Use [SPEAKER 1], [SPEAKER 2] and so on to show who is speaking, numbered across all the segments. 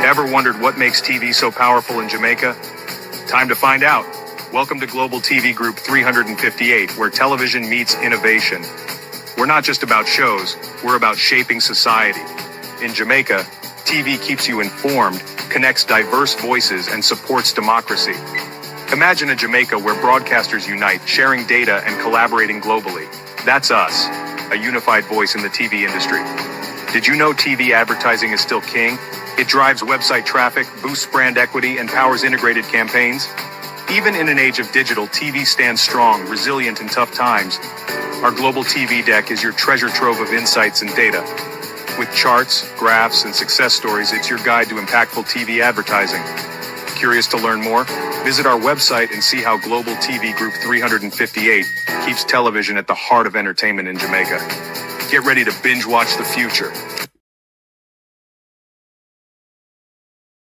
[SPEAKER 1] Ever wondered what makes TV so powerful in Jamaica? Time to find out. Welcome to Global TV Group 358, where television meets innovation. We're not just about shows, we're about shaping society. In Jamaica, TV keeps you informed, connects diverse voices, and supports democracy. Imagine a Jamaica where broadcasters unite, sharing data and collaborating globally. That's us, a unified voice in the TV industry. Did you know TV advertising is still king? It drives website traffic, boosts brand equity, and powers integrated campaigns. Even in an age of digital, TV stands strong, resilient in tough times. Our Global TV Deck is your treasure trove of insights and data. With charts, graphs, and success stories, it's your guide to impactful TV advertising. Curious to learn more? Visit our website and see how Global TV Group 358 keeps television at the heart of entertainment in Jamaica. Get ready to binge watch the future.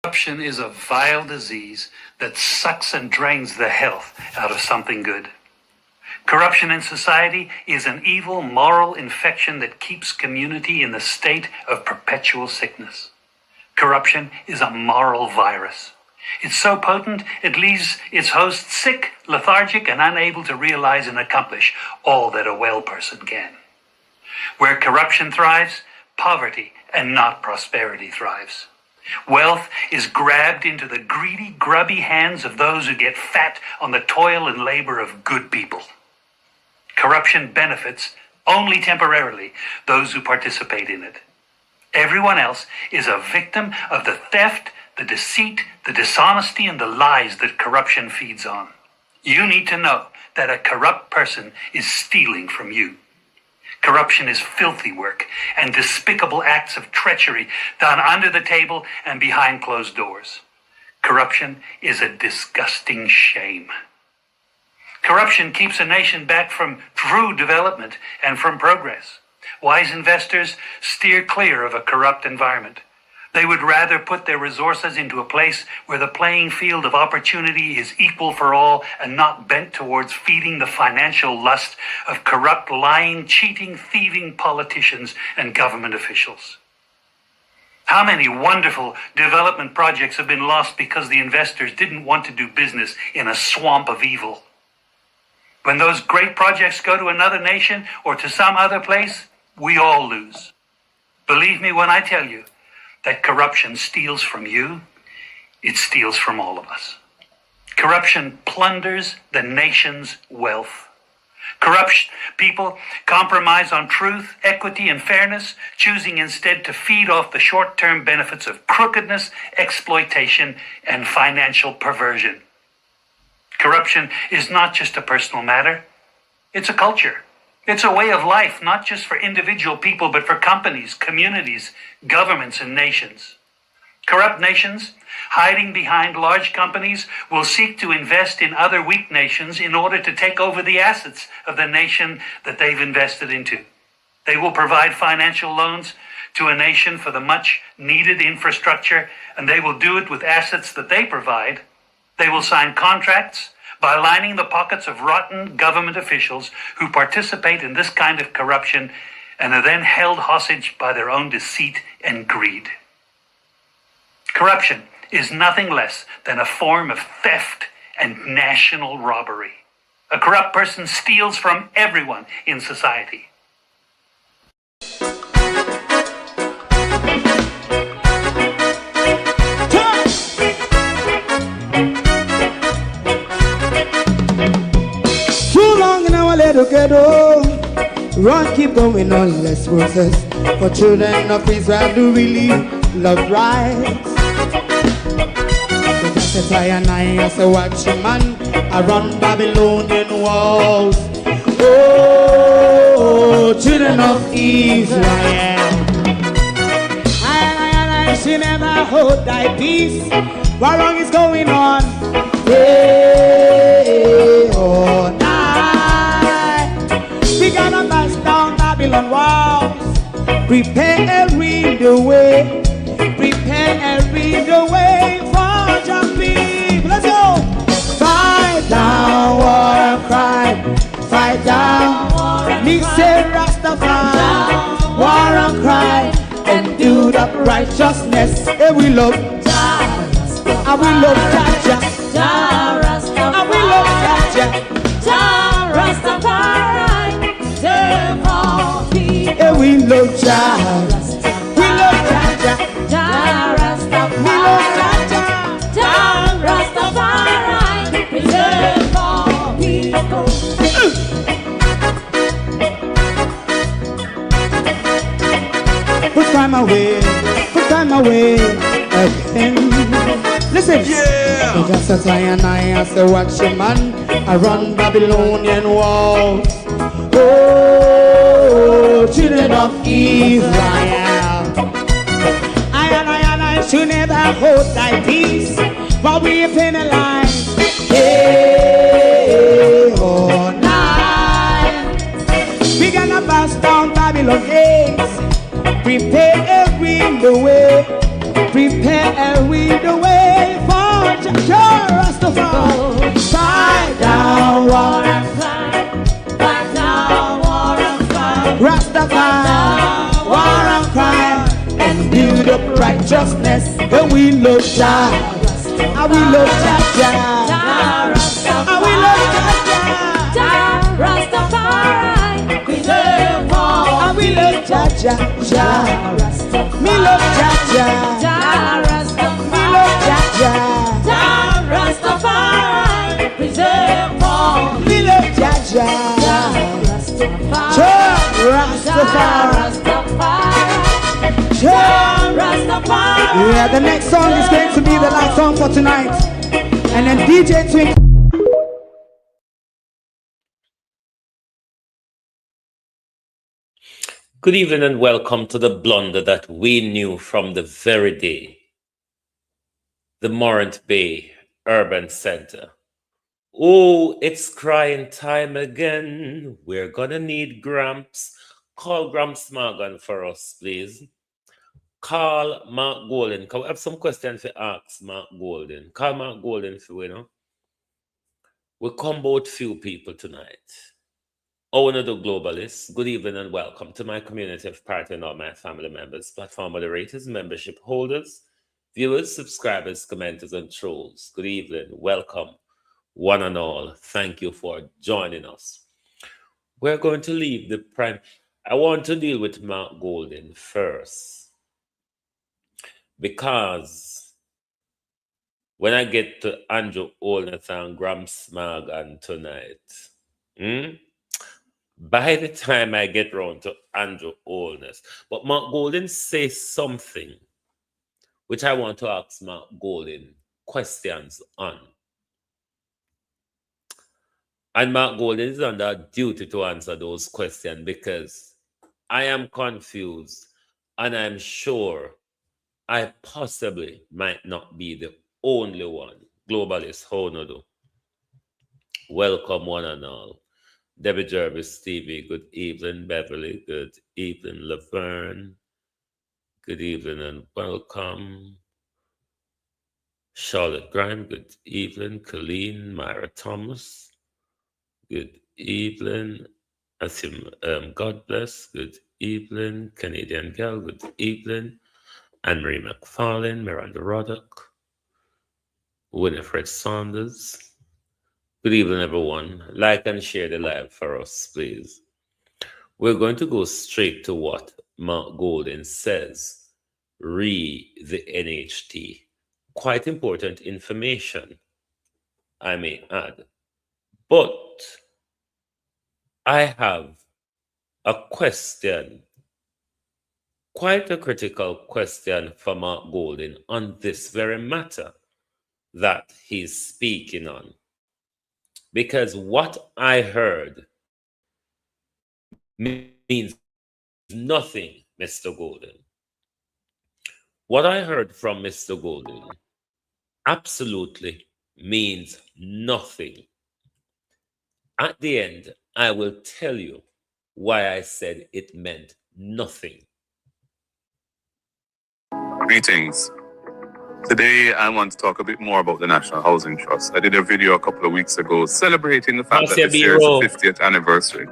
[SPEAKER 2] Corruption is a vile disease that sucks and drains the health out of something good. Corruption in society is an evil moral infection that keeps community in the state of perpetual sickness. Corruption is a moral virus. It's so potent, it leaves its host sick, lethargic, and unable to realize and accomplish all that a well person can. Where corruption thrives, poverty and not prosperity thrives. Wealth is grabbed into the greedy, grubby hands of those who get fat on the toil and labor of good people. Corruption benefits, only temporarily, those who participate in it. Everyone else is a victim of the theft, the deceit, the dishonesty, and the lies that corruption feeds on. You need to know that a corrupt person is stealing from you. Corruption is filthy work and despicable acts of treachery done under the table and behind closed doors. Corruption is a disgusting shame. Corruption keeps a nation back from true development and from progress. Wise investors steer clear of a corrupt environment. They would rather put their resources into a place where the playing field of opportunity is equal for all and not bent towards feeding the financial lust of corrupt, lying, cheating, thieving politicians and government officials. How many wonderful development projects have been lost because the investors didn't want to do business in a swamp of evil? When those great projects go to another nation or to some other place, we all lose. Believe me when I tell you that corruption steals from you, it steals from all of us. Corruption plunders the nation's wealth. Corrupt people compromise on truth, equity, and fairness, choosing instead to feed off the short-term benefits of crookedness, exploitation, and financial perversion. Corruption is not just a personal matter, it's a culture. It's a way of life, not just for individual people, but for companies, communities, governments, and nations. Corrupt nations, hiding behind large companies, will seek to invest in other weak nations in order to take over the assets of the nation that they've invested into. They will provide financial loans to a nation for the much-needed infrastructure, and they will do it with assets that they provide. They will sign contracts by lining the pockets of rotten government officials who participate in this kind of corruption and are then held hostage by their own deceit and greed. Corruption is nothing less than a form of theft and national robbery. A corrupt person steals from everyone in society.
[SPEAKER 3] Run, keep going on, let's process. For children of Israel do really love rights. So just as I as a watchman around Babylonian walls. Oh, children of Israel, I should never hold thy peace. What wrong is going on? Hey, oh, we gotta bust down Babylon walls. Preparing the way. Preparing the way for your people. Let's go. Fight down war and crime. Fight down. Me say Rastafari. War and crime. And do the of righteousness. And we love Jah, and we love Jah, and we love Jah, Rastafari, save all people. And we love Jah, we love Jah, Rastafari, we love Jah, Rastafari, preserve all people. Put time away again. Listen, yeah. Just as I and I as a watchman, I run Babylonian walls. Oh, children of Israel, I and I should never hold thy peace, while we penalize day or night. We gonna bust down Babylon gates. Prepare the way, prepare the way for Jah Rastafari. Fight down war and fight down war and fight. Rastafari, war and fight, and build up righteousness. And we love Jah, and we love Jah, and we love Jah, Rastafari, preserve all. And we love Jah, me love Jah, me love Jah, Rastafari, preserve all. Me love Jah, Rastafari. Yeah, the next song is going to be the last song for tonight, and then DJ Twink.
[SPEAKER 4] Good evening and welcome to the blunder that we knew from the very day. The MORANT Bay Urban Center. Oh, it's crying time again. We're gonna need Gramps. Call Gramps Morgan for us, please. Call Mark Golden. Can we have some questions to ask Mark Golden? Call Mark Golden for you know. We come about few people tonight. Oh, another globalist. Good evening and welcome to my community of party and all my family members, platform moderators, membership holders, viewers, subscribers, commenters, and trolls. Good evening. Welcome, one and all. Thank you for joining us. We're going to leave the prime. I want to deal with Mark Golden first, because when I get to Andrew Olneth and Gramps Morgan tonight, by the time I get round to Andrew Olness, but Mark Golden says something which I want to ask Mark Golden questions on. And Mark Golden is under duty to answer those questions, because I am confused and I'm sure I possibly might not be the only one. Globalist, how no do? Welcome one and all. Debbie Jervis, Stevie, good evening. Beverly, good evening. Laverne, good evening and welcome. Charlotte Grime, good evening. Colleen, Myra Thomas, good evening. Asim, God bless, good evening. Canadian Girl, good evening. Anne-Marie McFarlane, Miranda Roddock, Winifred Saunders. Good evening, everyone. Like and share the live for us, please. We're going to go straight to what Mark Golden says. Read the NHT. Quite important information, I may add. But I have a question, quite a critical question for Mark Golden on this very matter that he's speaking on. Because what I heard means nothing, Mr. Golden. What I heard from Mr. Golden absolutely means nothing. At the end, I will tell you why I said it meant nothing.
[SPEAKER 5] Greetings. Today, I want to talk a bit more about the National Housing Trust. I did a video a couple of weeks ago celebrating the fact that this year is the 50th anniversary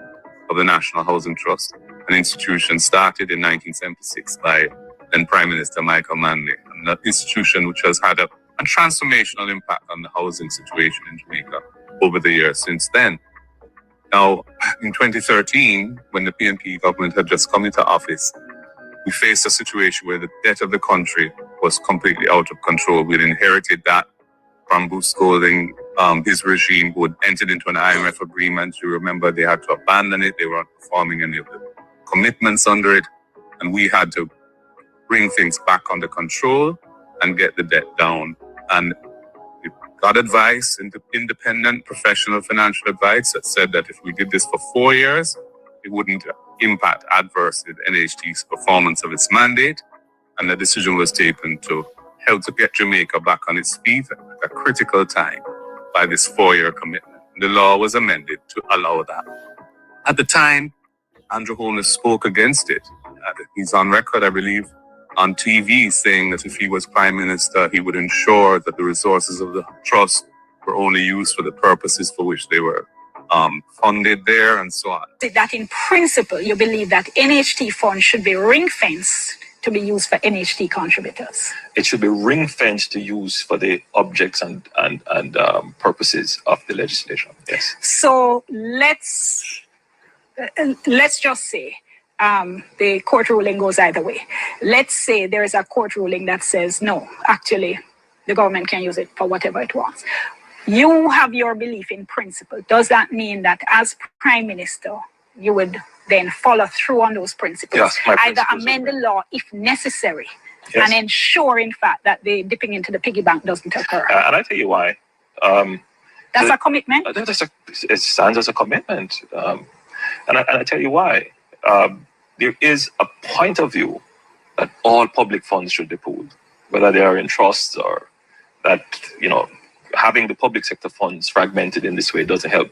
[SPEAKER 5] of the National Housing Trust, an institution started in 1976 by then Prime Minister Michael Manley, and that institution which has had a transformational impact on the housing situation in Jamaica over the years since then. Now, in 2013, when the PNP government had just come into office, we faced a situation where the debt of the country was completely out of control. We'd inherited that from Bruce Golding, his regime, who had entered into an IMF agreement. You remember they had to abandon it. They weren't performing any of the commitments under it. And we had to bring things back under control and get the debt down. And we got advice, independent professional financial advice that said that if we did this for 4 years, it wouldn't impact adversely the NHT's performance of its mandate. And the decision was taken to help to get Jamaica back on its feet at a critical time by this 4-year commitment. The law was amended to allow that. At the time, Andrew Holness spoke against it. He's on record, I believe, on TV saying that if he was Prime Minister, he would ensure that the resources of the trust were only used for the purposes for which they were funded there and so on.
[SPEAKER 6] That in principle, you believe that NHT funds should be ring-fenced to be used for NHT contributors?
[SPEAKER 7] It should be ring-fenced to use for the objects and purposes of the legislation, yes.
[SPEAKER 6] So let's just say the court ruling goes either way. Let's say there is a court ruling that says, no, actually, the government can use it for whatever it wants. You have your belief in principle. Does that mean that as Prime Minister, you would then follow through on those principles?
[SPEAKER 7] Yes,
[SPEAKER 6] either amend the law if necessary, yes, and ensure, in fact, that the dipping into the piggy bank doesn't occur.
[SPEAKER 7] And I tell you why.
[SPEAKER 6] That's a commitment?
[SPEAKER 7] It stands as a commitment. And I tell you why. There is a point of view that all public funds should be pooled, whether they are in trusts or that, having the public sector funds fragmented in this way doesn't help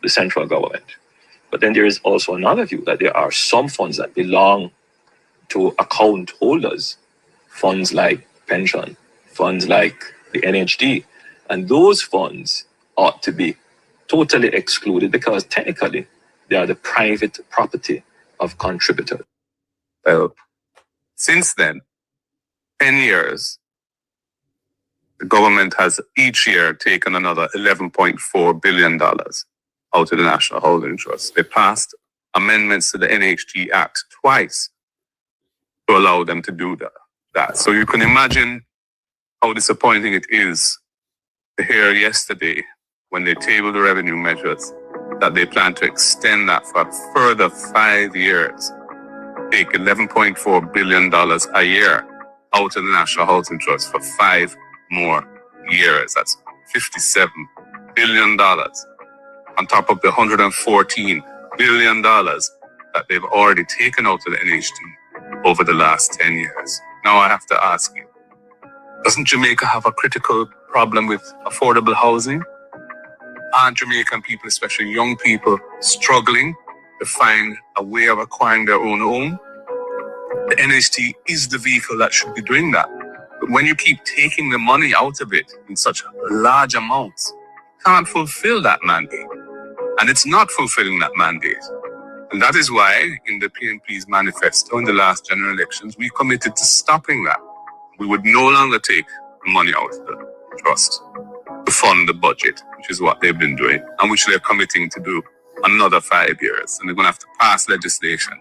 [SPEAKER 7] the central government. But then there is also another view that there are some funds that belong to account holders, funds like pension, funds like the NHD, and those funds ought to be totally excluded because technically they are the private property of contributors.
[SPEAKER 5] Well, since then, 10 years, the government has each year taken another $11.4 billion out of the National Housing Trust. They passed amendments to the NHT Act twice to allow them to do that. So you can imagine how disappointing it is to hear yesterday when they tabled the revenue measures that they plan to extend that for a further 5 years, take $11.4 billion a year out of the National Housing Trust for 5 more years. That's $57 billion on top of the $114 billion that they've already taken out of the NHT over the last 10 years. Now I have to ask you, doesn't Jamaica have a critical problem with affordable housing? Aren't Jamaican people, especially young people, struggling to find a way of acquiring their own home? The NHT is the vehicle that should be doing that. But when you keep taking the money out of it in such large amounts, you can't fulfill that mandate. And it's not fulfilling that mandate. And that is why in the PNP's manifesto in the last general elections, we committed to stopping that. We would no longer take money out of the trust to fund the budget, which is what they've been doing, and which they're committing to do another 5 years. And they're going to have to pass legislation,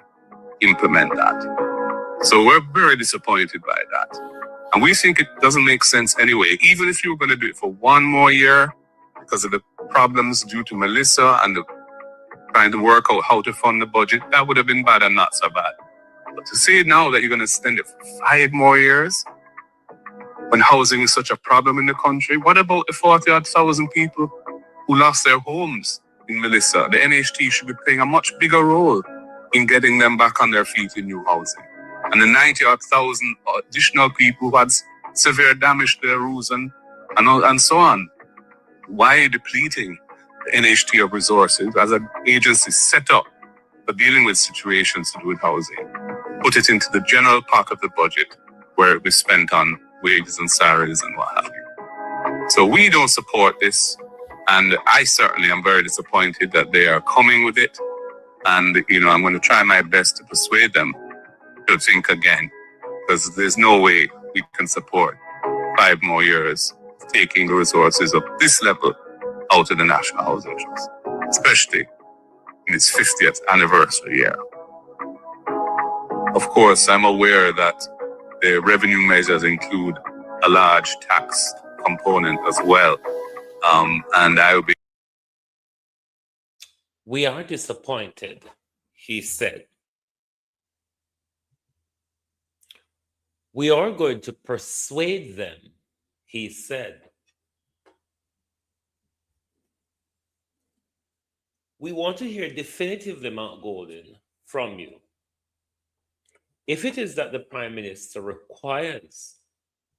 [SPEAKER 5] implement that. So we're very disappointed by that. And we think it doesn't make sense anyway, even if you were going to do it for 1 more year, because of the problems due to Melissa and trying to work out how to fund the budget, that would have been bad and not so bad. But to say now that you're going to extend it for 5 more years, when housing is such a problem in the country, what about the 40,000 people who lost their homes in Melissa? The NHT should be playing a much bigger role in getting them back on their feet in new housing. And the 90,000 additional people who had severe damage to their roofs and so on. Why are you depleting the NHT of resources as an agency set up for dealing with situations to do with housing? Put it into the general part of the budget where it was spent on wages and salaries and what have you. So we don't support this, and I certainly am very disappointed that they are coming with it. And, I'm going to try my best to persuade them to think again, because there's no way we can support 5 more years taking the resources of this level out of the National Housing Trust, especially in its 50th anniversary year. Of course, I'm aware that the revenue measures include a large tax component as well. And I will be.
[SPEAKER 4] We are disappointed, he said. We are going to persuade them, he said. We want to hear definitively, Mark Golden, from you. If it is that the Prime Minister requires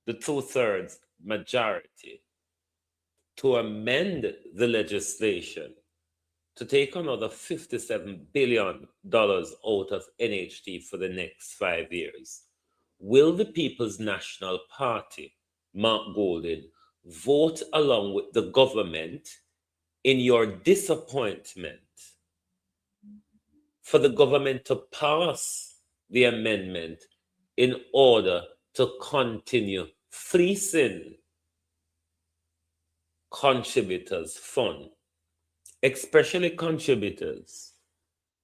[SPEAKER 4] the 2/3 majority to amend the legislation to take another $57 billion out of NHT for the next 5 years, will the People's National Party, Mark Golden, vote along with the government in your disappointment for the government to pass the amendment in order to continue fleecing contributors' fund, especially contributors?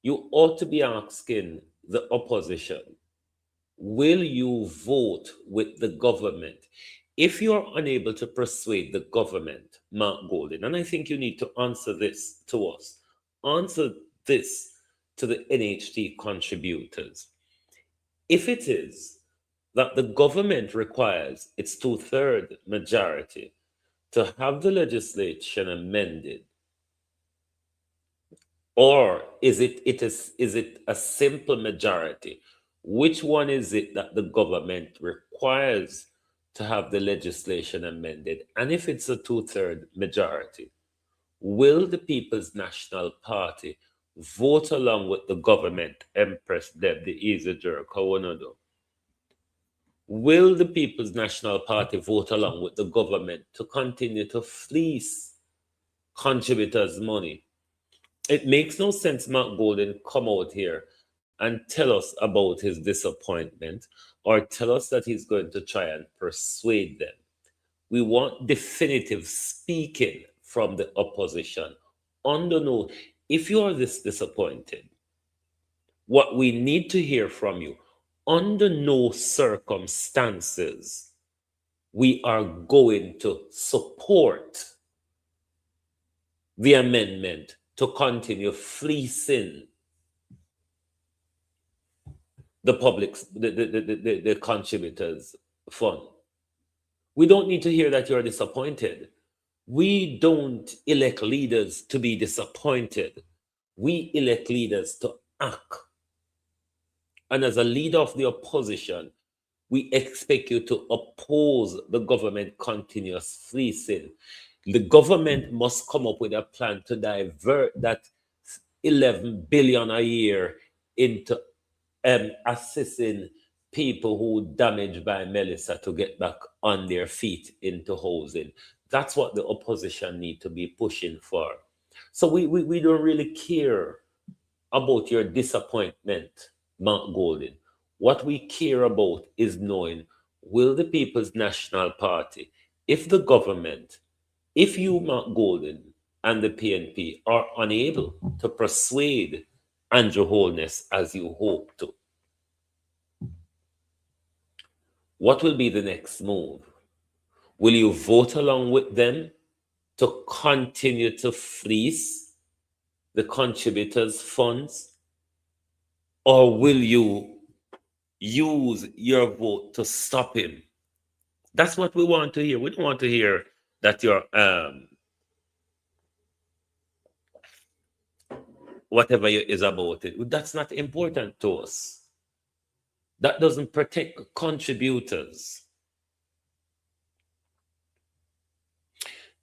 [SPEAKER 4] You ought to be asking the opposition, will you vote with the government? If you're unable to persuade the government, Mark Golden, and I think you need to answer this to us, answer this to the NHT contributors. If it is that the government requires its 2/3 majority to have the legislation amended, or is it a simple majority? Which one is it that the government requires to have the legislation amended? And if it's a 2/3 majority, will the People's National Party vote along with the government, Empress Deb, the easy jerk, Kawanado? Will the People's National Party vote along with the government to continue to fleece contributors' money? It makes no sense Mark Golden come out here and tell us about his disappointment or tell us that he's going to try and persuade them. We want definitive speaking from the opposition. On the note, if you are this disappointed, what we need to hear from you, under no circumstances we are going to support the amendment to continue fleecing the public's the contributors' fund. We don't need to hear that you're disappointed. We don't elect leaders to be disappointed. We elect leaders to act. And as a leader of the opposition, we expect you to oppose the government continuous fleecing. The government must come up with a plan to divert that 11 billion a year into assisting people who damaged by Melissa to get back on their feet into housing. That's what the opposition need to be pushing for. So we don't really care about your disappointment, Mark Golden. What we care about is knowing, will the People's National Party, if the government, if you, Mark Golden, and the PNP are unable to persuade Andrew Holness as you hope to, what will be the next move? Will you vote along with them to continue to fleece the contributors' funds? Or will you use your vote to stop him? That's what we want to hear. We don't want to hear that you're whatever is about it. That's not important to us. That doesn't protect contributors.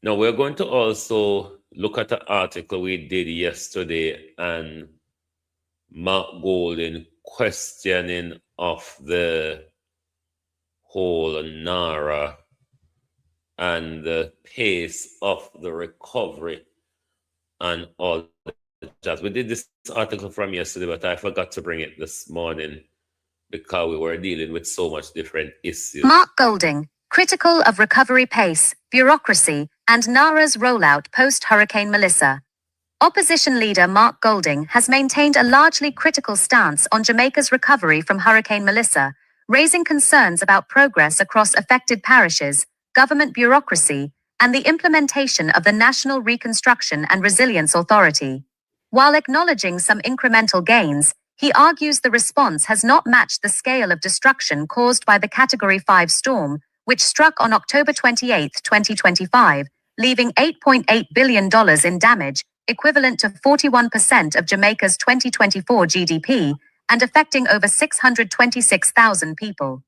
[SPEAKER 4] Now, we're going to also look at an article we did yesterday, and Mark Golden questioning of the whole NARA and the pace of the recovery and all that jazz. We did this article from yesterday, but I forgot to bring it this morning because we were dealing with so much different issues.
[SPEAKER 8] Mark Golding, critical of recovery pace, bureaucracy, and NARA's rollout post-Hurricane Melissa. Opposition leader Mark Golding has maintained a largely critical stance on Jamaica's recovery from Hurricane Melissa, raising concerns about progress across affected parishes, government bureaucracy, and the implementation of the National Reconstruction and Resilience Authority. While acknowledging some incremental gains, he argues the response has not matched the scale of destruction caused by the Category 5 storm, which struck on October 28, 2025, leaving $8.8 billion in damage, equivalent to 41% of Jamaica's 2024 GDP, and affecting over 626,000 people.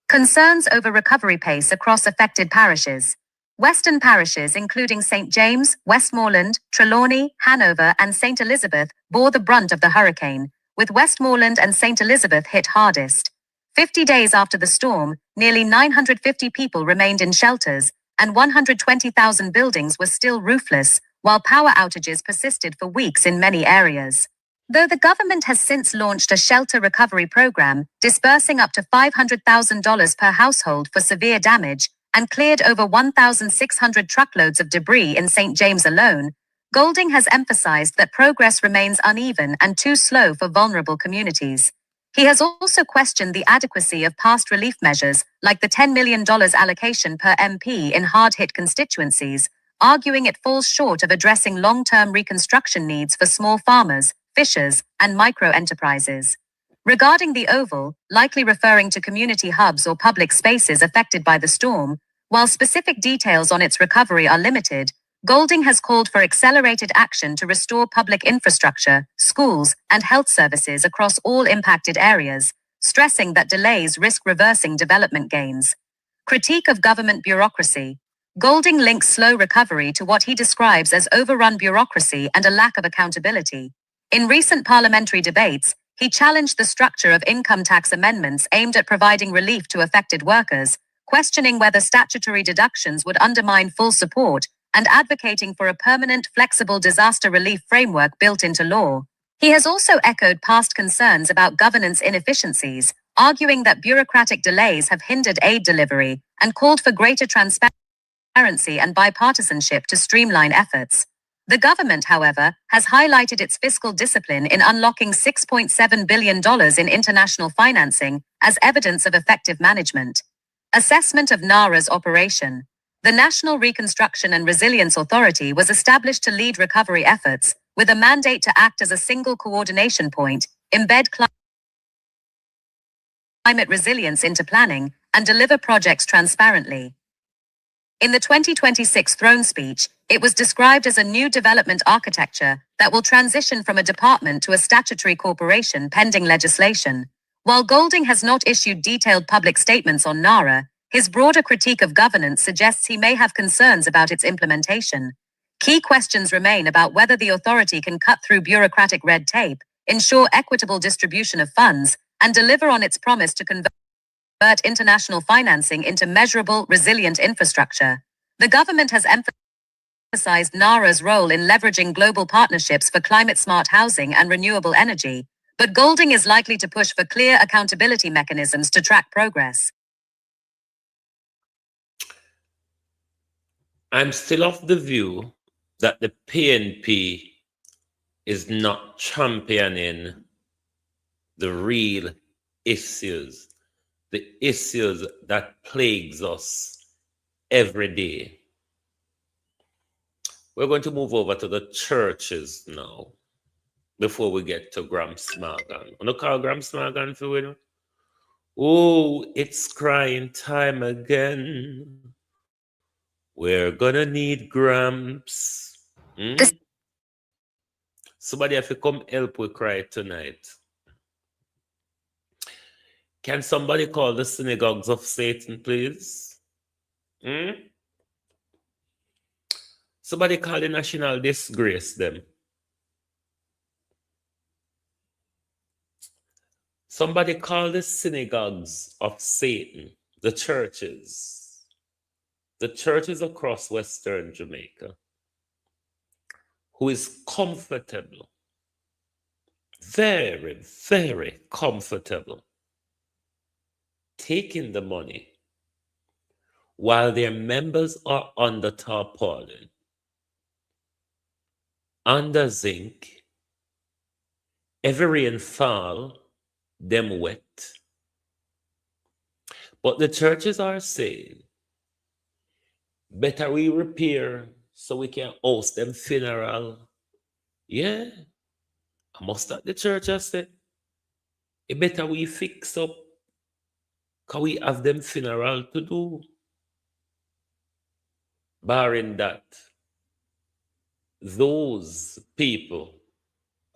[SPEAKER 8] Concerns over recovery pace across affected parishes. Western parishes including St. James, Westmoreland, Trelawney, Hanover, and St. Elizabeth bore the brunt of the hurricane, with Westmoreland and St. Elizabeth hit hardest. 50 days after the storm, nearly 950 people remained in shelters, and 120,000 buildings were still roofless, while power outages persisted for weeks in many areas. Though the government has since launched a shelter recovery program, disbursing up to $500,000 per household for severe damage, and cleared over 1,600 truckloads of debris in St. James alone, Golding has emphasized that progress remains uneven and too slow for vulnerable communities. He has also questioned the adequacy of past relief measures, like the $10 million allocation per MP in hard-hit constituencies, arguing it falls short of addressing long-term reconstruction needs for small farmers, fishers, and micro-enterprises. Regarding the Oval, likely referring to community hubs or public spaces affected by the storm, while specific details on its recovery are limited, Golding has called for accelerated action to restore public infrastructure, schools, and health services across all impacted areas, stressing that delays risk reversing development gains. Critique of government bureaucracy. Golding links slow recovery to what he describes as overrun bureaucracy and a lack of accountability. In recent parliamentary debates, he challenged the structure of income tax amendments aimed at providing relief to affected workers, questioning whether statutory deductions would undermine full support, and advocating for a permanent, flexible disaster relief framework built into law. He has also echoed past concerns about governance inefficiencies, arguing that bureaucratic delays have hindered aid delivery, and called for greater transparency and bipartisanship to streamline efforts. The government, however, has highlighted its fiscal discipline in unlocking $6.7 billion in international financing as evidence of effective management. Assessment of NARA's operation. The National Reconstruction and Resilience Authority was established to lead recovery efforts, with a mandate to act as a single coordination point, embed climate resilience into planning, and deliver projects transparently. In the 2026 throne speech, it was described as a new development architecture that will transition from a department to a statutory corporation pending legislation. While Golding has not issued detailed public statements on NARA, his broader critique of governance suggests he may have concerns about its implementation. Key questions remain about whether the authority can cut through bureaucratic red tape, ensure equitable distribution of funds, and deliver on its promise to convert international financing into measurable, resilient infrastructure. The government has emphasized NARA's role in leveraging global partnerships for climate-smart housing and renewable energy, but Golding is likely to push for clear accountability mechanisms to track progress.
[SPEAKER 4] I'm still of the view that the PNP is not championing the real issues, the issues that plagues us every day. We're going to move over to the churches now before we get to Gramps Morgan. Want to call Gramps Morgan for you? Oh, it's crying time again. We're gonna need Gramps. Somebody have to come help with cry tonight. Can somebody call the synagogues of Satan, please? Somebody call the national disgrace them. Somebody call the synagogues of Satan, the churches across Western Jamaica, who is comfortable, very, very comfortable taking the money while their members are under tarpaulin, under zinc, every rain fall, them wet. But the churches are saying, better we repair so we can host them funeral. Yeah, I must at the church I said, it better we fix up, cause we have them funeral to do. Barring that, those people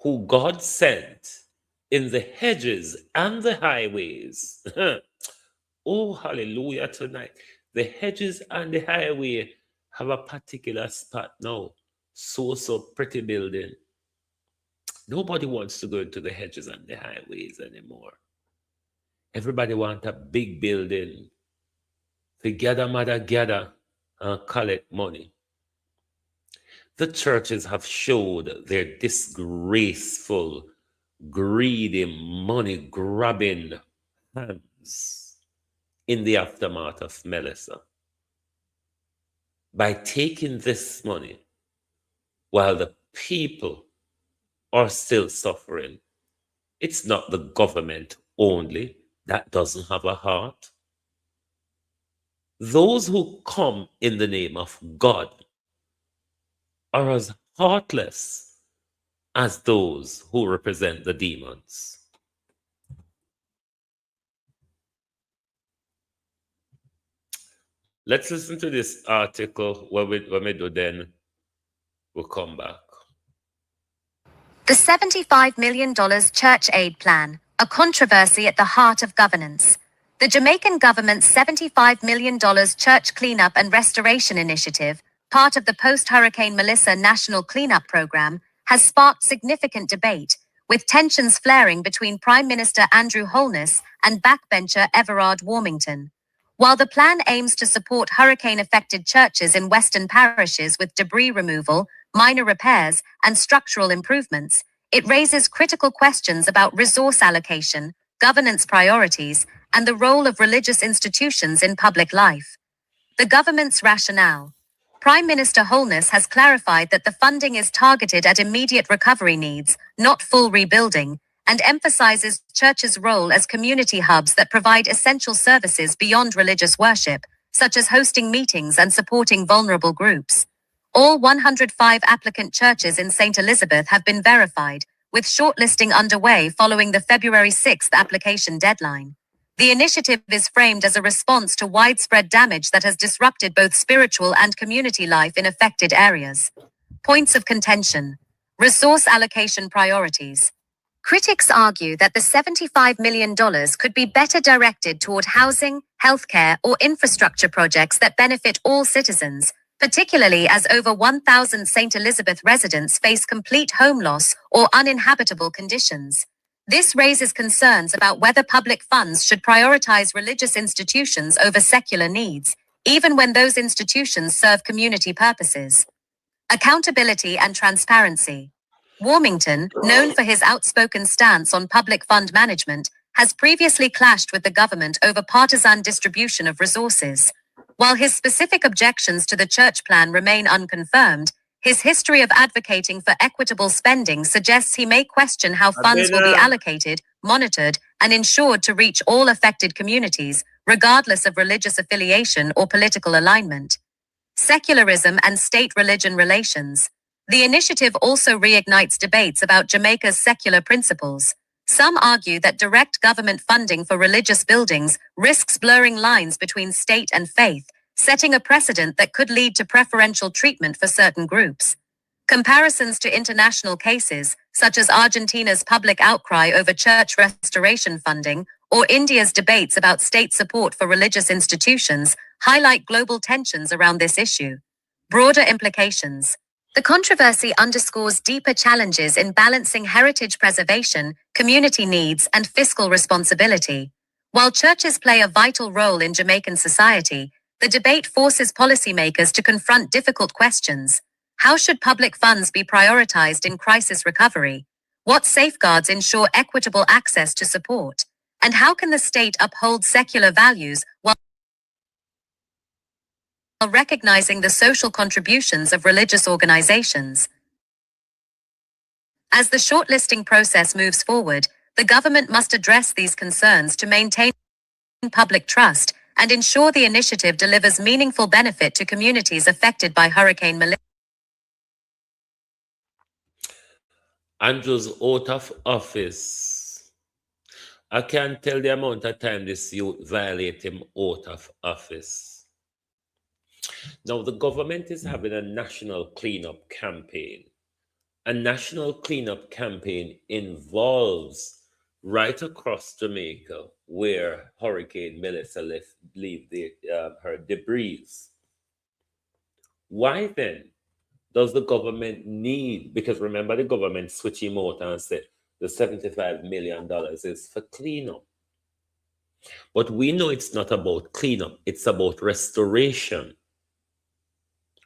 [SPEAKER 4] who God sent in the hedges and the highways. Oh, hallelujah tonight. The hedges and the highway have a particular spot now. So pretty building. Nobody wants to go into the hedges and the highways anymore. Everybody wants a big building to gather and collect money. The churches have showed their disgraceful, greedy, money-grabbing hands in the aftermath of Melissa by taking this money while the people are still suffering. It's not the government only that doesn't have a heart. Those who come in the name of God are as heartless as those who represent the demons. Let's listen to this article. When we do, then we'll come back.
[SPEAKER 8] The $75 million church aid plan, a controversy at the heart of governance. The Jamaican government's $75 million church cleanup and restoration initiative, part of the post-Hurricane Melissa National Cleanup Program, has sparked significant debate, with tensions flaring between Prime Minister Andrew Holness and backbencher Everard Warmington. While the plan aims to support hurricane-affected churches in western parishes with debris removal, minor repairs, and structural improvements, it raises critical questions about resource allocation, governance priorities, and the role of religious institutions in public life. The government's rationale. Prime Minister Holness has clarified that the funding is targeted at immediate recovery needs, not full rebuilding, and emphasizes churches' role as community hubs that provide essential services beyond religious worship, such as hosting meetings and supporting vulnerable groups. All 105 applicant churches in St. Elizabeth have been verified, with shortlisting underway following the February 6th application deadline. The initiative is framed as a response to widespread damage that has disrupted both spiritual and community life in affected areas. Points of contention. Resource allocation priorities. Critics argue that the $75 million could be better directed toward housing, healthcare, or infrastructure projects that benefit all citizens, particularly as over 1,000 St. Elizabeth residents face complete home loss or uninhabitable conditions. This raises concerns about whether public funds should prioritize religious institutions over secular needs, even when those institutions serve community purposes. Accountability and transparency. Warmington, known for his outspoken stance on public fund management, has previously clashed with the government over partisan distribution of resources. While his specific objections to the church plan remain unconfirmed, his history of advocating for equitable spending suggests he may question how funds will be allocated, monitored, and ensured to reach all affected communities, regardless of religious affiliation or political alignment. Secularism and state-religion relations. The initiative also reignites debates about Jamaica's secular principles. Some argue that direct government funding for religious buildings risks blurring lines between state and faith, setting a precedent that could lead to preferential treatment for certain groups. Comparisons to international cases, such as Argentina's public outcry over church restoration funding, or India's debates about state support for religious institutions, highlight global tensions around this issue. Broader implications. The controversy underscores deeper challenges in balancing heritage preservation, community needs, and fiscal responsibility. While churches play a vital role in Jamaican society, the debate forces policymakers to confront difficult questions. How should public funds be prioritized in crisis recovery? What safeguards ensure equitable access to support? And how can the state uphold secular values while recognizing the social contributions of religious organizations? As the shortlisting process moves forward, the government must address these concerns to maintain public trust and ensure the initiative delivers meaningful benefit to communities affected by Hurricane Melissa.
[SPEAKER 4] Andrew's out of office. I can't tell the amount of time this youth violate him out of office. Now, the government is having a national cleanup campaign. A national cleanup campaign involves right across Jamaica where Hurricane Melissa left her debris. Why then does the government need, because remember the government switched him out and said the $75 million is for cleanup. But we know it's not about cleanup, it's about restoration.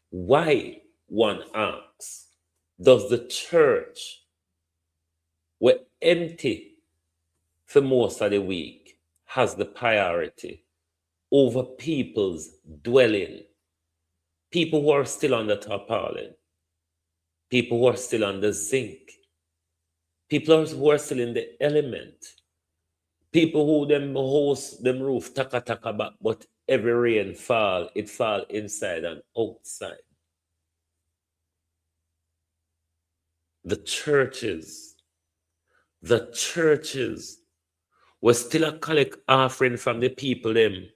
[SPEAKER 4] Why, one asks, does the church were empty for most of the week has the priority over people's dwelling? People who are still on the tarpaulin, people who are still on the zinc, people who are still in the element, people who them house them roof taka taka back, but every rain fall, it fall inside and outside. The churches were still a collect offering from the people them.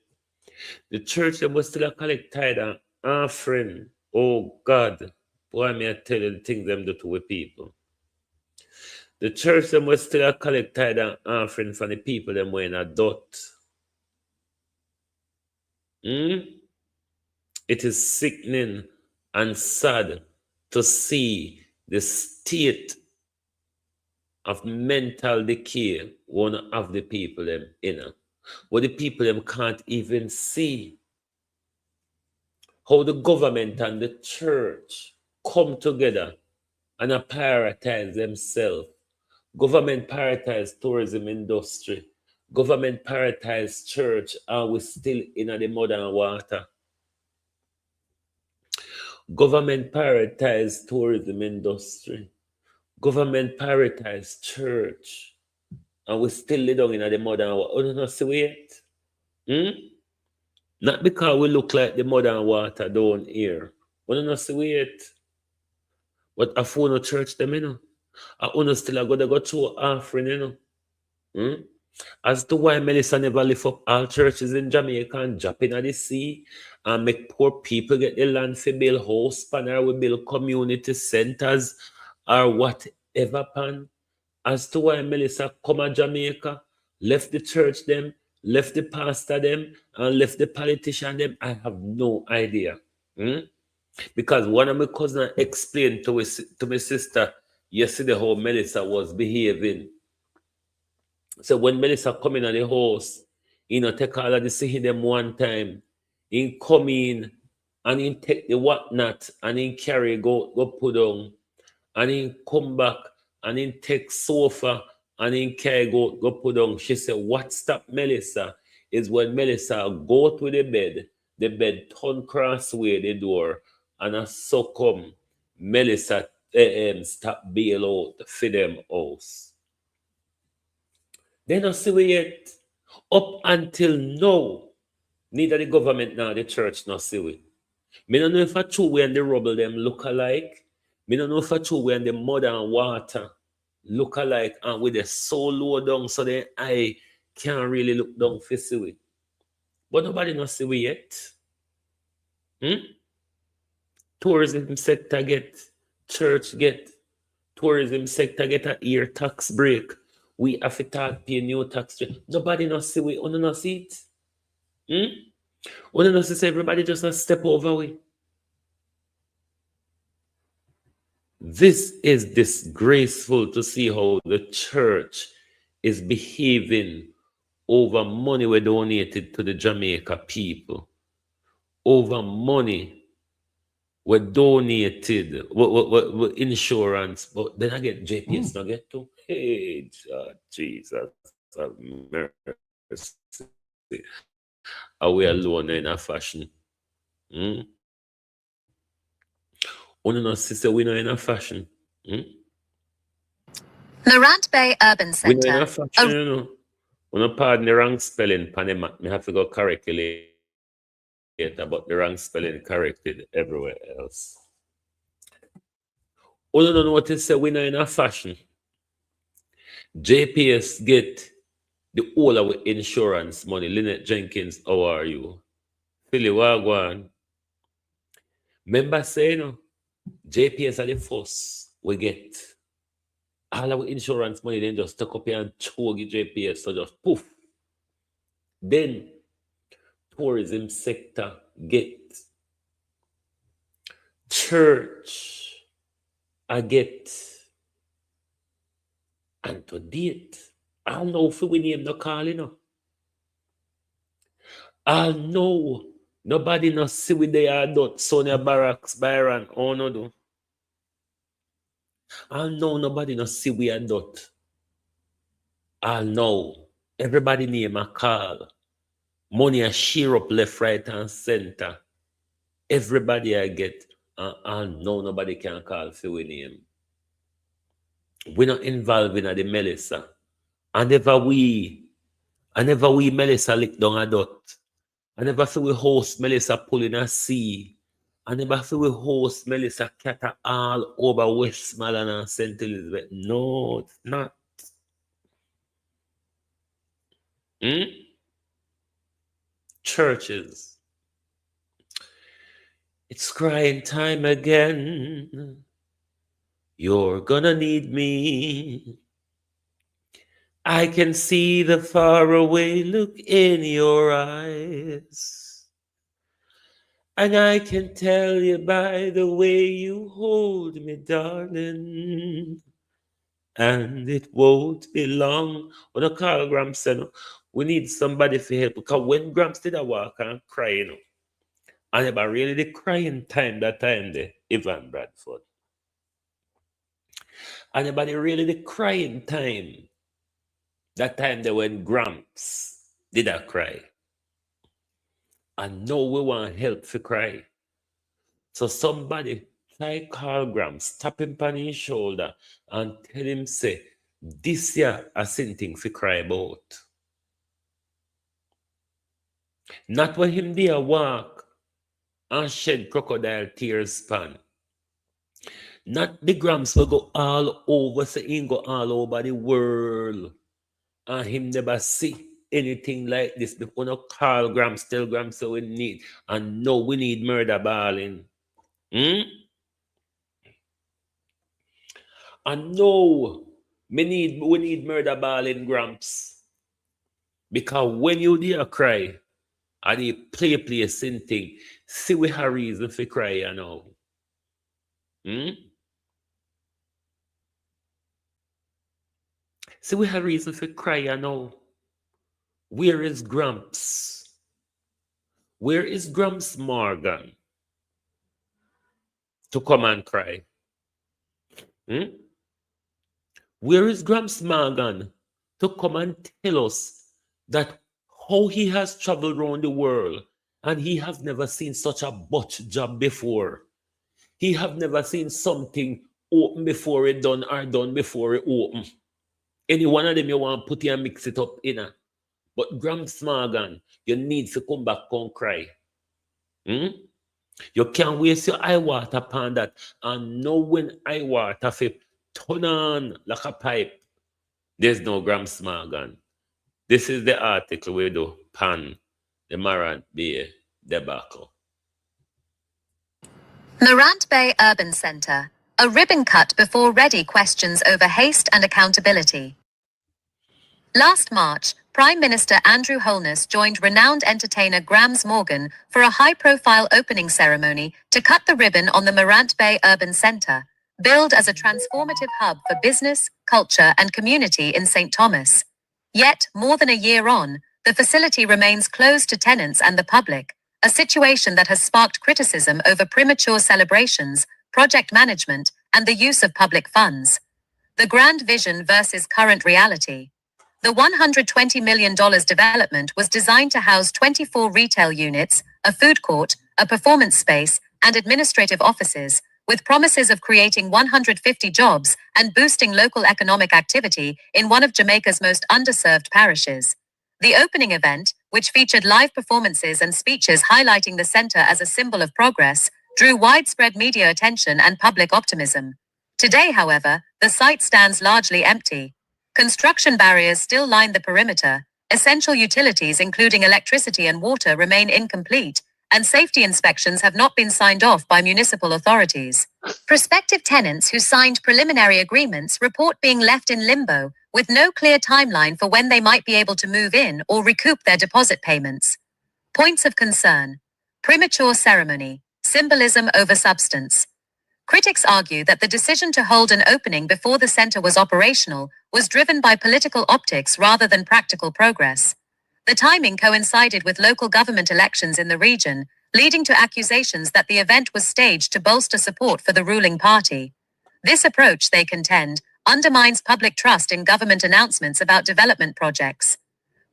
[SPEAKER 4] The church them was still a collect tithe and offering. Oh God, boy, may I tell you the things them do to the people. The church them was still a collect tithe and offering from the people them were in a dot. It is sickening and sad to see the state of mental decay one of the people them in. What the people them can't even see. How the government and the church come together and prioritize themselves. Government prioritize tourism industry. Government prioritize church, and we still in the mud and water. Government prioritize tourism industry. Government prioritize church, and we still live down in the mud and water. Oh, no, see it? Not because we look like the mud and water down here. We don't see it. But I phone no church them, you know. I only still go through offering, you know. As to why Melissa never lift up all churches in Jamaica and drop in at the sea and make poor people get the land for build house pan or we build community centers or whatever pan. As to why Melissa come to Jamaica, left the church them, left the pastor them, and left the politician them, I have no idea. Because one of my cousins explained to my sister yesterday how Melissa was behaving. So when Melissa come in at the house, take all of the see them one time, he come in and he take the whatnot and he carry go put down, and he come back and he take sofa and he carry go put down. She said, what stopped Melissa is when Melissa go to the bed turn crossway the door, and I succumb. Melissa stop bail out for them house. They don't see we yet. Up until now, neither the government nor the church not see we. Me don't know if I true we and the rubble them look alike. Me don't know if I true we and the mud and water look alike, and with the so low down so the eye can't really look down for see we. But nobody not see we yet. Tourism sector get, church get, tourism sector get a ear tax break. We have to pay new tax. Nobody not see we, only not see it. Only not see everybody just not step over we. This is disgraceful to see how the church is behaving over money we donated to the Jamaica people. Over money we donated, insurance, but then I get JPS not get to. Hey, Jesus. of mercy. Are we alone in a fashion? Hmm? Only no sister, we know in a fashion. Hmm?
[SPEAKER 8] Morant Bay Urban
[SPEAKER 4] We know in a
[SPEAKER 8] Centre.
[SPEAKER 4] fashion, you know. When I pardon the wrong spelling, Panama, me have to go correct it later, but the wrong spelling corrected everywhere else. Only don't know what to say, we know in a fashion. JPS get the whole of our insurance money. Lynette Jenkins, how are you? Philly Wagwan. Remember saying, you know, JPS are the first we get all our insurance money, then just tuck up here and choke JPS, so just poof. Then tourism sector get, church I get, and to date, I don't know if we name no call, you know. I know nobody no see with they are done Sonia Barracks Byron, oh no do. I know nobody no see we are done. I know everybody name a call. Money a sheer up left, right, and center. Everybody I get, I know nobody can call for we name. We're not involved in the Melissa. And never we Melissa lick down a dot. I never feel we host Melissa pulling a sea. I never feel we host Melissa catter all over Westmoreland and St. Elizabeth. No, it's not. Churches. It's crying time again. You're gonna need me. I can see the faraway look in your eyes. And I can tell you by the way you hold me, darling. And it won't be long. When I call Gramps, said, no, we need somebody for help. Because when Gramps did a walk and cry, you know, I never really the crying time that time there, Evan Bradford. I never really the crying time that time there when Gramps did a cry. And now we want help for cry. So somebody try call Gramps, tap him on his shoulder and tell him say, this year a thing for cry about. Not when him there walk and shed crocodile tears span. Not the Gramps will go all over, so he go all over the world. And him never see anything like this. Before no call Gramps, tell Gramps so we need. And no, we need murder balling. And no, we need murder balling Gramps. Because when you dear cry, and you play thing, see we have reason for cry, you know. See we have reason for cry, you know. Where is Gramps? Where is Gramps Morgan to come and cry? Where is Gramps Morgan to come and tell us that how he has traveled around the world and he has never seen such a botch job before. He have never seen something open before it done or done before it open. Any one of them you want to put in and mix it up in. But Gramps Morgan, you need to come back and cry. You can't waste your eye water upon that. And know when eye water fit turn on like a pipe. There's no Gramps Morgan. This is the article we do pan the MARANT Bay debacle.
[SPEAKER 8] Morant Bay Urban Centre. A ribbon cut before ready questions over haste and accountability. Last March, Prime Minister Andrew Holness joined renowned entertainer Grams Morgan for a high-profile opening ceremony to cut the ribbon on the Morant Bay Urban Centre, billed as a transformative hub for business, culture and community in St. Thomas. Yet, more than a year on, the facility remains closed to tenants and the public, a situation that has sparked criticism over premature celebrations, project management, and the use of public funds. The grand vision versus current reality. The $120 million development was designed to house 24 retail units, a food court, a performance space, and administrative offices, with promises of creating 150 jobs and boosting local economic activity in one of Jamaica's most underserved parishes. The opening event, which featured live performances and speeches highlighting the center as a symbol of progress, drew widespread media attention and public optimism. Today, however, the site stands largely empty. Construction barriers still line the perimeter, essential utilities including electricity and water remain incomplete, and safety inspections have not been signed off by municipal authorities. Prospective tenants who signed preliminary agreements report being left in limbo, with no clear timeline for when they might be able to move in or recoup their deposit payments. Points of concern: premature ceremony, symbolism over substance. Critics argue that the decision to hold an opening before the center was operational was driven by political optics rather than practical progress. The timing coincided with local government elections in the region, leading to accusations that the event was staged to bolster support for the ruling party. This approach, they contend, undermines public trust in government announcements about development projects.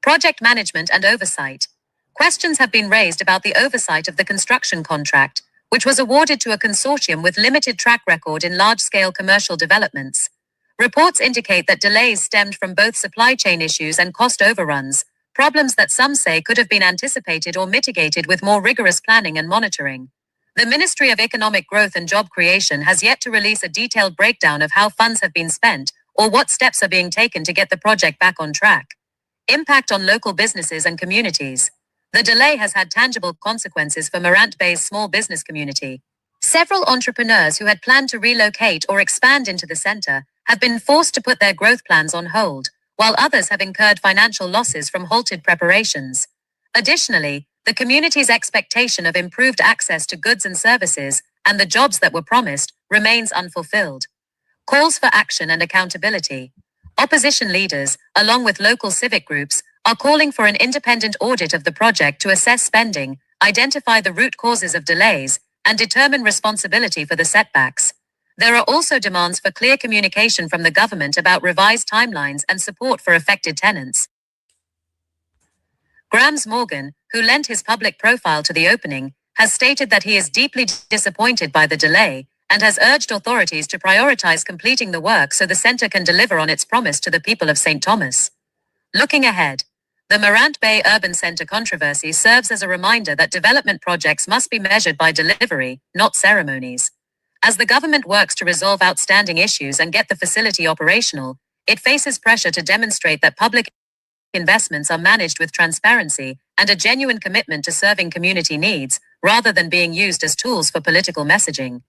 [SPEAKER 8] Project management and oversight. Questions have been raised about the oversight of the construction contract, which was awarded to a consortium with limited track record in large-scale commercial developments. Reports indicate that delays stemmed from both supply chain issues and cost overruns, problems that some say could have been anticipated or mitigated with more rigorous planning and monitoring. The Ministry of Economic Growth and Job Creation has yet to release a detailed breakdown of how funds have been spent or what steps are being taken to get the project back on track. Impact on local businesses and communities. The delay has had tangible consequences for Morant Bay's small business community. Several entrepreneurs who had planned to relocate or expand into the center have been forced to put their growth plans on hold, while others have incurred financial losses from halted preparations. Additionally, the community's expectation of improved access to goods and services and the jobs that were promised remains unfulfilled. Calls for action and accountability. Opposition leaders, along with local civic groups, are calling for an independent audit of the project to assess spending, identify the root causes of delays, and determine responsibility for the setbacks. There are also demands for clear communication from the government about revised timelines and support for affected tenants. Grams Morgan, who lent his public profile to the opening, has stated that he is deeply disappointed by the delay and has urged authorities to prioritize completing the work so the center can deliver on its promise to the people of St. Thomas. Looking ahead, the Morant Bay Urban Center controversy serves as a reminder that development projects must be measured by delivery, not ceremonies. As the government works to resolve outstanding issues and get the facility operational, it faces pressure to demonstrate that public investments are managed with transparency and a genuine commitment to serving community needs, rather than being used as tools for political messaging.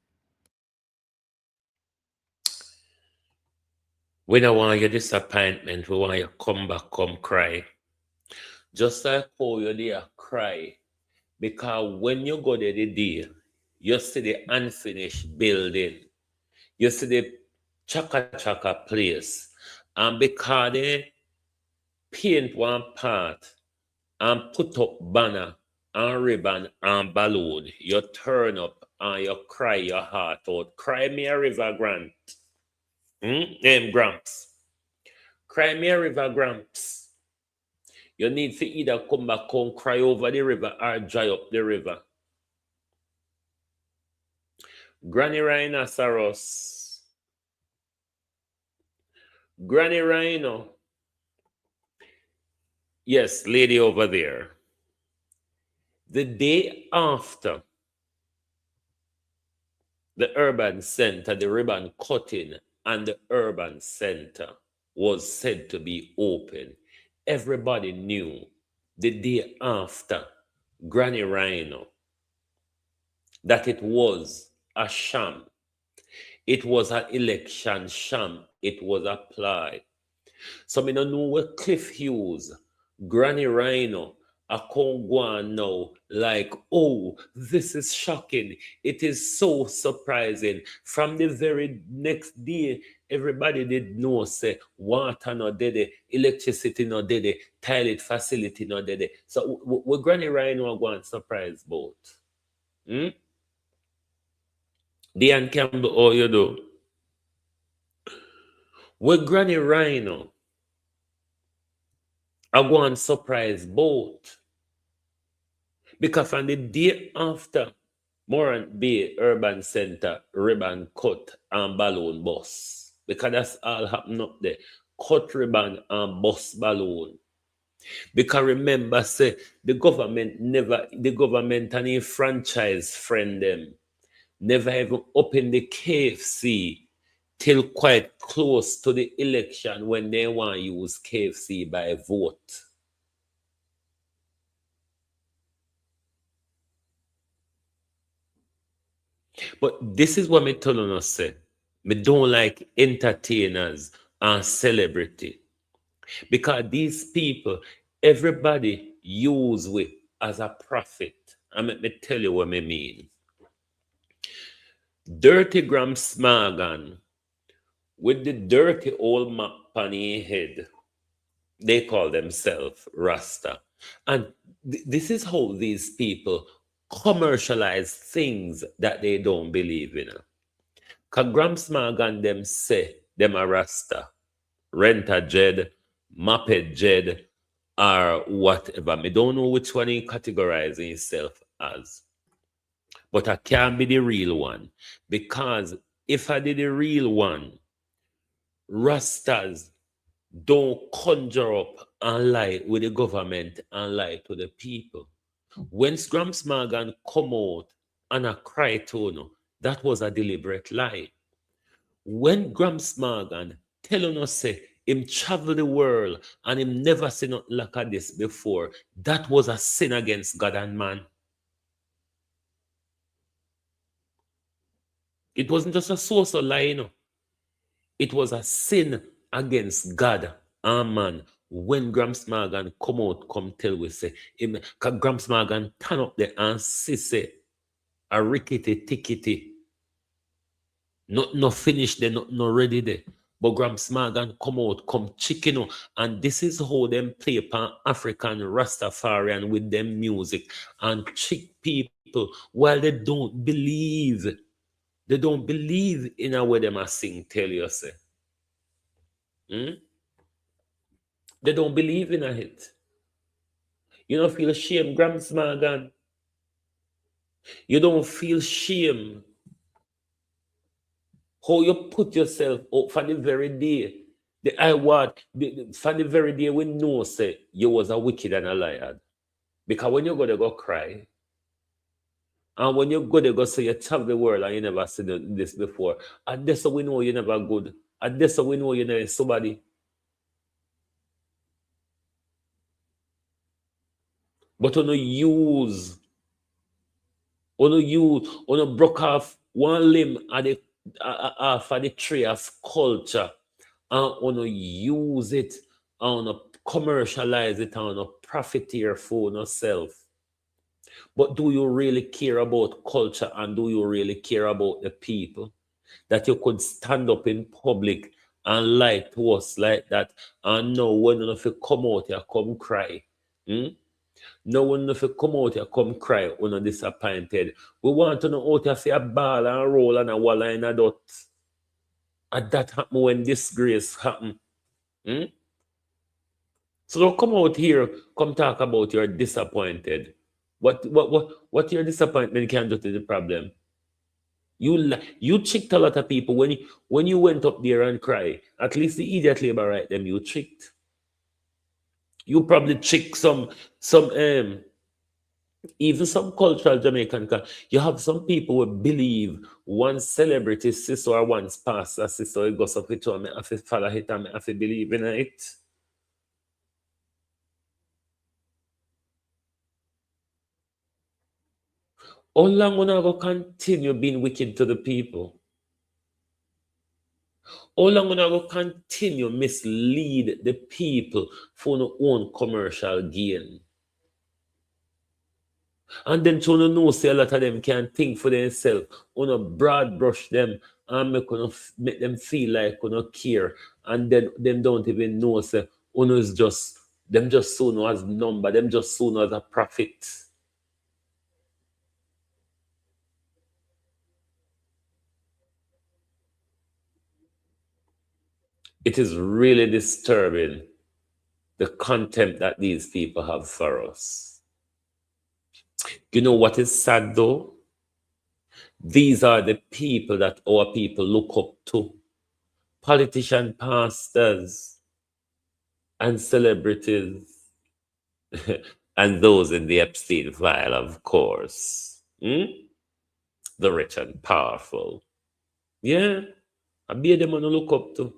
[SPEAKER 4] We don't want your disappointment. We want you to come back, come cry. Just like how you there cry. Because when you go there the day, you see the unfinished building. You see the chaka place. And because they paint one part and put up banner and ribbon and balloon, you turn up and you cry your heart out. Cry me a river grant. Gramps. Cry me a river Gramps. You need to either come back and cry over the river or dry up the river. Granny Rhinoceros. Granny Rhino. Yes, lady over there. The day after the urban center, the ribbon cutting, and the urban center was said to be open, everybody knew the day after Granny Rhino that it was a sham. It was an election sham. It was a ploy. So I don't know what Cliff Hughes, Granny Rhino, a Kongwan now, like, oh, this is shocking. It is so surprising. From the very next day, everybody did know, say, water no dede, electricity no dede, toilet facility no dede. So what Granny Rhino are going surprise about? Diane Campbell, all you do? What Granny Rhino I go and surprise both. Because from the day after, Morant Bay Urban Center ribbon cut and balloon bus. Because that's all happened up there. Cut ribbon and bus balloon. Because remember, say the government and a franchise friend them never even open the KFC till quite close to the election when they want to use KFC by vote. But this is what me telling us say. Me don't like entertainers and celebrity. Because these people, everybody use with as a profit. And let me tell you what me mean. Dirty Gram Smagan with the dirty old map on his head. They call themselves Rasta. And this is how these people commercialize things that they don't believe in. Because Gramsmagan them say them a Rasta, rent a Jed, map a Jed, or whatever. Me don't know which one he categorize himself as. But I can't be the real one. Because if I did the real one, Rastas don't conjure up and lie with the government and lie to the people. When Gramsmagan come out and I cry to no, that was a deliberate lie. When Gramsmagan telling us say him travel the world and him never seen nothing like this before, that was a sin against God and man. It wasn't just a source of lie, you know. It was a sin against God and man when Gramsmagan come out, come tell we say, because Gramsmagan turn up there and say, a rickety tickety, not finished there, not ready there. But Gramsmagan come out, come chicken out, and this is how them play upon African Rastafarian with them music and trick people while they don't believe. They don't believe in a way them a sing, tell you say. They don't believe in it. You don't feel shame, Gramsmagan. You don't feel shame. How you put yourself up for the very day. For the very day we know say you was a wicked and a liar. Because when you go to go cry, and when you go to go say you travel the world and you never seen this before, and that's how we know you never good. And that's how we know you never somebody. But on use, broke off one limb at the off of the tree of culture and use it and commercialize it and profiteer for yourself. But do you really care about culture and do you really care about the people? That you could stand up in public and lie to us like that and know when if you come out here, come cry. No one if you come out here, come cry when you're disappointed. We want to know out here for a ball and roll and a wall in a dot. And that happen when disgrace happen. So don't come out here, come talk about you're disappointed. What your disappointment can do to the problem? You tricked a lot of people when you went up there and cry. At least the idiot labor right them you tricked. You probably tricked some even some cultural Jamaican. You have some people who believe one celebrity sister or one pastor sister it goes up with you and I have to follow it and I have to believe in it. How long will I go continue being wicked to the people? How long will I go continue mislead the people for their own commercial gain? And then to know say a lot of them can think for themselves, broad brush them and make them feel like care. And then them don't even know say is just them just so know as number, them just so know as a profit. It is really disturbing the contempt that these people have for us. You know what is sad though? These are the people that our people look up to. Politician, pastors, and celebrities, and those in the Epstein file, of course. The rich and powerful. Yeah, I be them on look up to.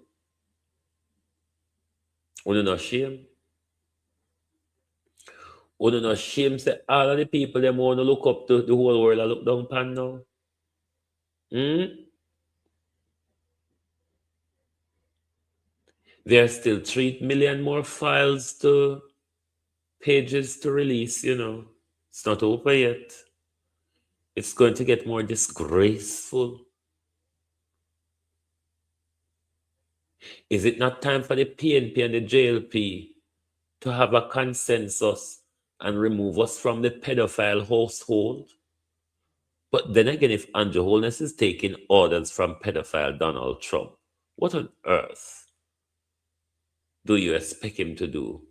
[SPEAKER 4] Uno no shame. Uno no shame say all of the people them want to look up to, the whole world I look down pan now. There are still 3 million more files to pages to release, you know. It's not over yet. It's going to get more disgraceful. Is it not time for the PNP and the JLP to have a consensus and remove us from the pedophile household? But then again, if Andrew Holness is taking orders from pedophile Donald Trump, what on earth do you expect him to do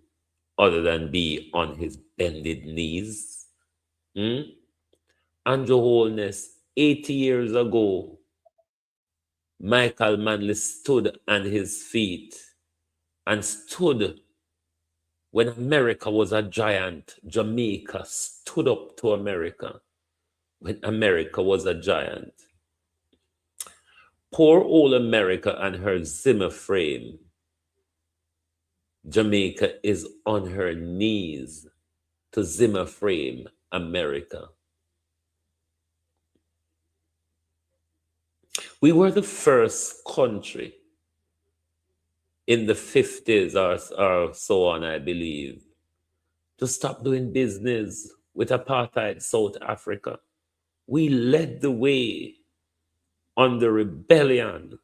[SPEAKER 4] other than be on his bended knees? Andrew Holness, 80 years ago, Michael Manley stood on his feet and stood when America was a giant. Jamaica stood up to America when America was a giant. Poor old America and her Zimmer frame. Jamaica is on her knees to Zimmer frame America. We were the first country in the 50s or so on, I believe, to stop doing business with apartheid South Africa. We led the way on the rebellion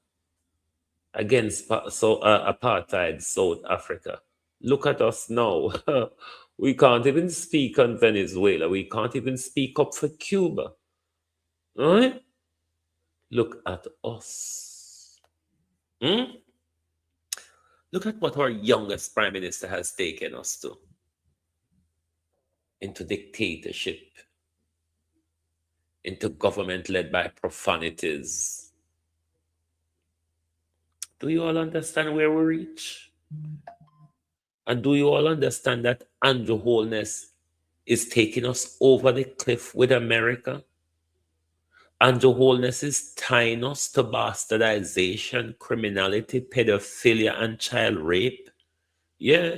[SPEAKER 4] against apartheid South Africa. Look at us now. We can't even speak on Venezuela. We can't even speak up for Cuba. All right? Look at us. Look at what our youngest prime minister has taken us to. Into dictatorship. Into government led by profanities. Do you all understand where we reach? And do you all understand that Andrew Holness is taking us over the cliff with America? Andrew Holness is tying us to bastardization, criminality, pedophilia, and child rape. Yeah.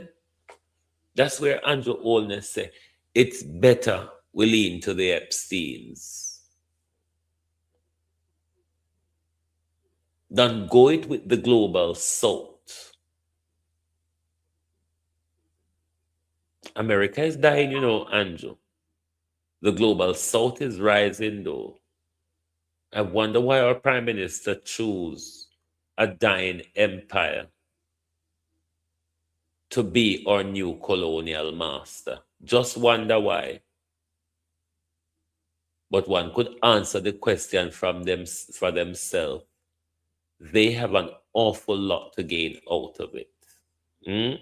[SPEAKER 4] That's where Andrew Holness said, it's better we lean to the Epsteins than go it with the global south. America is dying, you know, Andrew. The global south is rising, though. I wonder why our prime minister chose a dying empire to be our new colonial master. Just wonder why. But one could answer the question from them for themselves. They have an awful lot to gain out of it.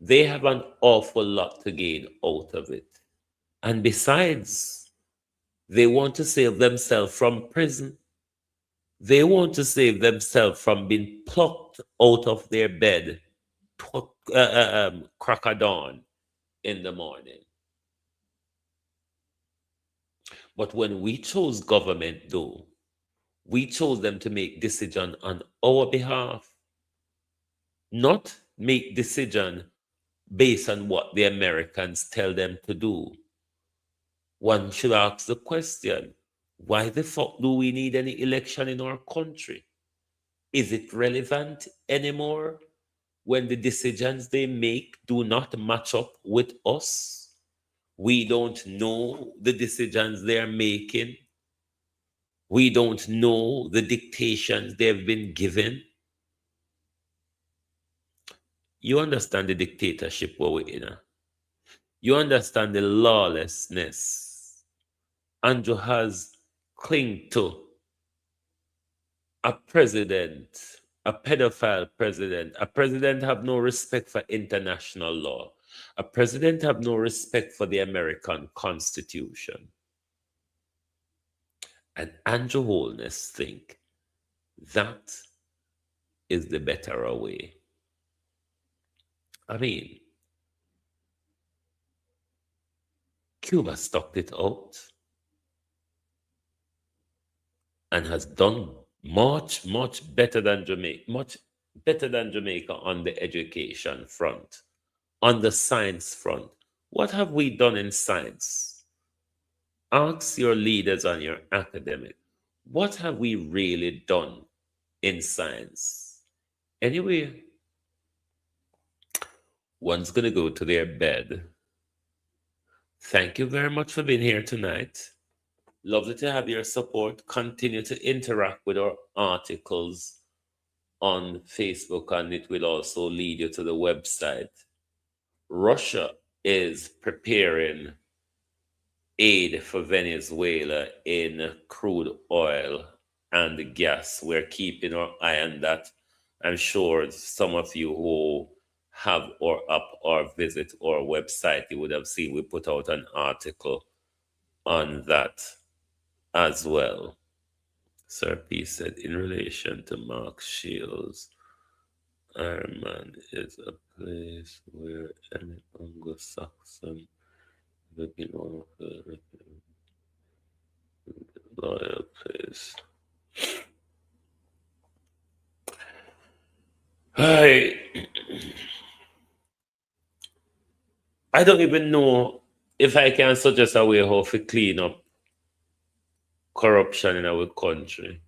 [SPEAKER 4] They have an awful lot to gain out of it. And besides, they want to save themselves from prison. They want to save themselves from being plucked out of their bed, crack of dawn in the morning. But when we chose government, though, we chose them to make decision on our behalf, not make decision based on what the Americans tell them to do. One should ask the question, why the fuck do we need any election in our country? Is it relevant anymore when the decisions they make do not match up with us? We don't know the decisions they're making. We don't know the dictations they've been given. You understand the dictatorship we're in. You understand the lawlessness Andrew has clinged to a president a pedophile president. A president have no respect for international law. A president have no respect for the American Constitution. And Andrew Holness think that is the better way. I mean, Cuba stuck it out and has done much better than Jamaica, much better than Jamaica on the education front, on the science front. What have we done in science? Ask your leaders on your academic. What have we really done in science? Anyway, one's going to go to their bed. Thank you very much for being here tonight. Lovely to have your support. Continue to interact with our articles on Facebook, and it will also lead you to the website. Russia is preparing aid for Venezuela in crude oil and gas. We're keeping our eye on that. I'm sure some of you who have or up or visit our website, you would have seen we put out an article on that as well. Sir P said, in relation to Mark Shields, Ireland is a place where any Anglo-Saxon would be one of the loyal place. I don't even know if I can suggest a way how to clean up corruption in our country.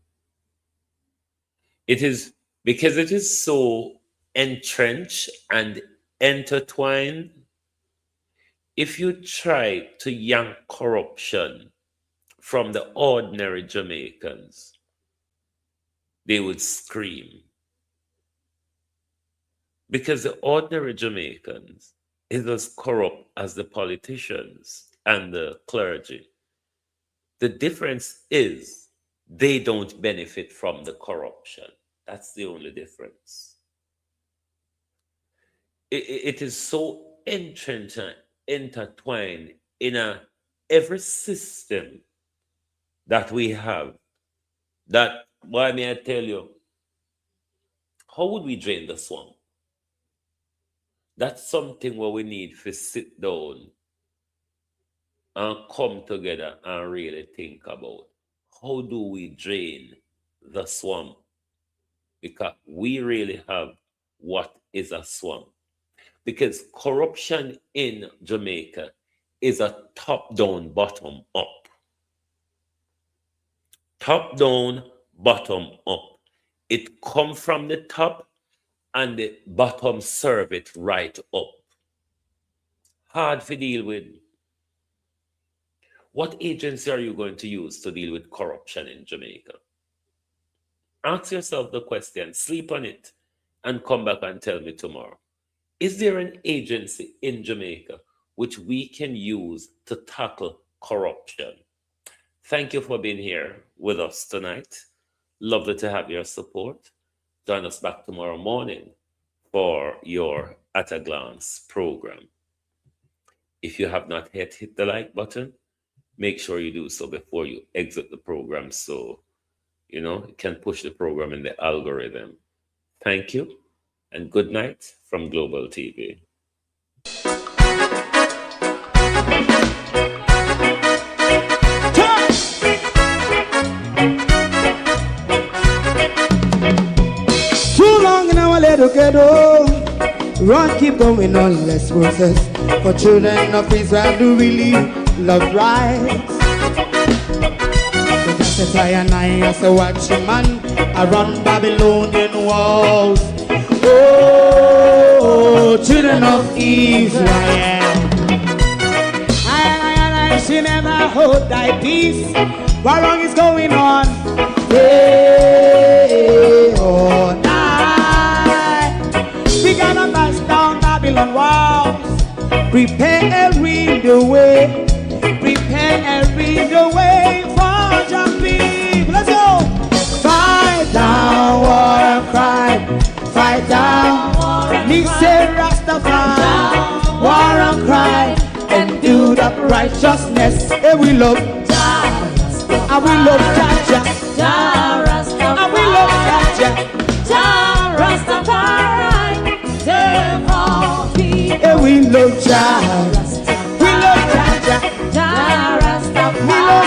[SPEAKER 4] It is because it is so entrenched and intertwined. If you try to yank corruption from the ordinary Jamaicans, they would scream. Because the ordinary Jamaicans is as corrupt as the politicians and the clergy. The difference is they don't benefit from the corruption. That's the only difference. It is so entrenched and intertwined in every system that we have that, why may I tell you, how would we drain the swamp? That's something where we need to sit down and come together and really think about. How do we drain the swamp? Because we really have what is a swamp. Because corruption in Jamaica is a top-down, bottom-up. Top-down, bottom-up. It comes from the top and the bottom serve it right up. Hard to deal with. What agency are you going to use to deal with corruption in Jamaica? Ask yourself the question, sleep on it, and come back and tell me tomorrow. Is there an agency in Jamaica which we can use to tackle corruption? Thank you for being here with us tonight. Lovely to have your support. Join us back tomorrow morning for your At a Glance program. If you have not yet hit the like button, make sure you do so before you exit the program so, it can push the program in the algorithm. Thank you and good night from Global TV.
[SPEAKER 3] Together, run, keep going on, let's process. For children of Israel do really love rights. So just as I and I as a watchman, I run Babylonian walls. Oh, children of Israel, I should never hold thy peace. What wrong is going on? Hey, oh, we gotta pass down Babylon walls. Prepare the way. Prepare the way for your people. Let's go. Fight down war and cry. righteousness. Hey, we love Jah, and we love Jah, and we love Jah, Rastafari, save all people. Hey, we love Jah, we love Jah, Rastafari, we love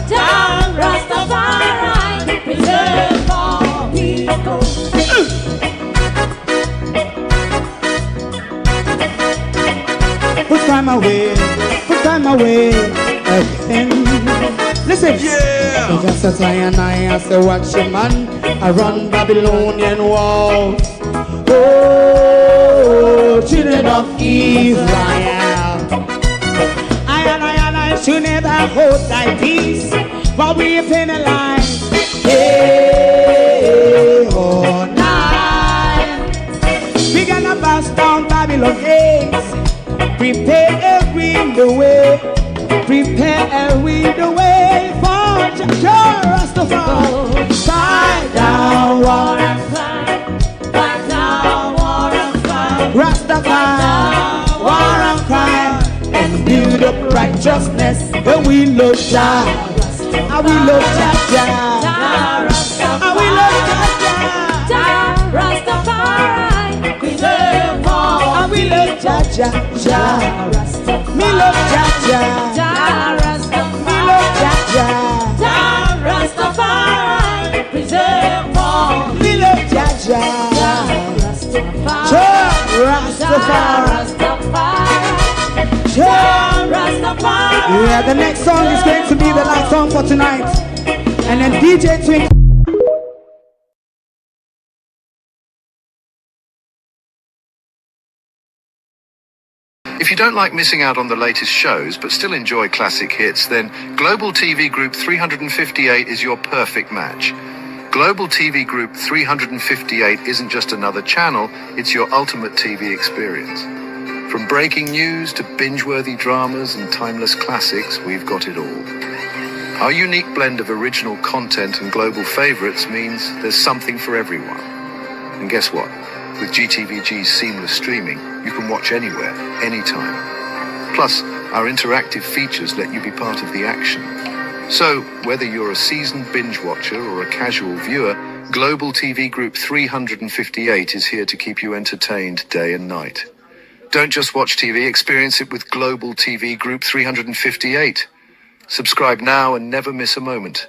[SPEAKER 3] Jah, Rastafari, preserve all people. Put time away again. Listen, yeah. Just a tie and I say, watch your man, I run Babylonian walls. Oh, children of Israel, I should never hold thy peace while we penalize. Hey, oh, night. We gonna bust down Babylon gates. Prepare the way, prepare the way for Jah Rastafari. Fight down war and crime, fight down war and crime, Rastafari, war and crime, and build up righteousness. And we love Jah, and we love Jah, and we love Jah, Rastafari, we love all, and we love Jah, me love Jah, me love Jah, Rastafari, preserve all, me love Jah, Rastafari. Yeah, the next song is going to be the last song for tonight, and then DJ Twink.
[SPEAKER 1] If you don't like missing out on the latest shows but still enjoy classic hits, then Global TV Group 358 is your perfect match. Global TV Group 358 isn't just another channel, it's your ultimate TV experience. From breaking news to binge-worthy dramas and timeless classics, we've got it all. Our unique blend of original content and global favorites means there's something for everyone. And guess what? With GTVG's seamless streaming, you can watch anywhere, anytime. Plus, our interactive features let you be part of the action. So, whether you're a seasoned binge watcher or a casual viewer, Global TV Group 358 is here to keep you entertained day and night. Don't just watch TV, experience it with Global TV Group 358. Subscribe now and never miss a moment.